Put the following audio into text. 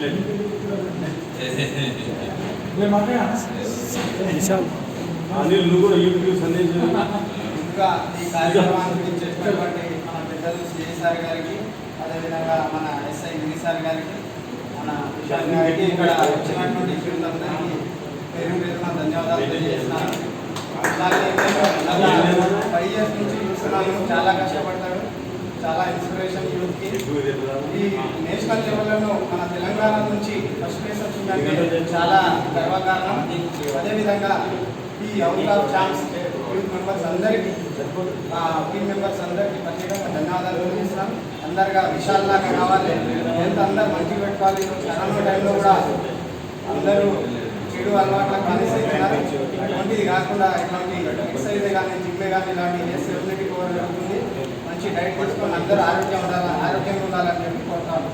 అనిల్ నువ్వు కూడా యూట్యూబ్ సందేశం ఇంకా ఈ కార్యక్రమానికి చేసినటువంటి మన పెద్దలు సిఐ సార్ గారికి, అదేవిధంగా మన ఎస్ఐ గిరి సార్ గారికి, మన విశాల్ గారికి, ఇక్కడ వచ్చినటువంటి అందరికీ పేరు పేరున ధన్యవాదాలు తెలియజేస్తున్నాను. అలాగే 5 years నుంచి చూస్తున్నాను, చాలా కష్టపడతాడు, చాలా ఇన్స్పిరేషన్ యూత్కి. ఈ నేషనల్ లెవెల్లో మన తెలంగాణ నుంచి ఫస్ట్ ప్లేస్ వచ్చిందంటే చాలా గర్వకారణం. అదేవిధంగా ఈ out of chance youth members అందరికీ, టీమ్ మెంబర్స్ అందరికీ ప్రత్యేకంగా ధన్యవాదాలు తెలియజేస్తున్నాం. అందరిగా విశాల్లాగా కావాలి, హెల్త్ అందరూ మంచిగా పెట్టుకోవాలి. కరోనా టైంలో కూడా అందరూ చెడు అలవాట్లకు బానిసైతున్నారు. అటువంటిది కాకుండా ఇట్లాంటి ఎక్సర్సైజ్ కానీ, జిమ్ కానీ ఇలాంటి చేస్తే ఇమ్యూనిటీ పవర్ జరుగుతుంది. మంచి డైట్ తీసుకొని అందరూ ఆరోగ్యంగా ఉండాలని చెప్పి కోరుతాను.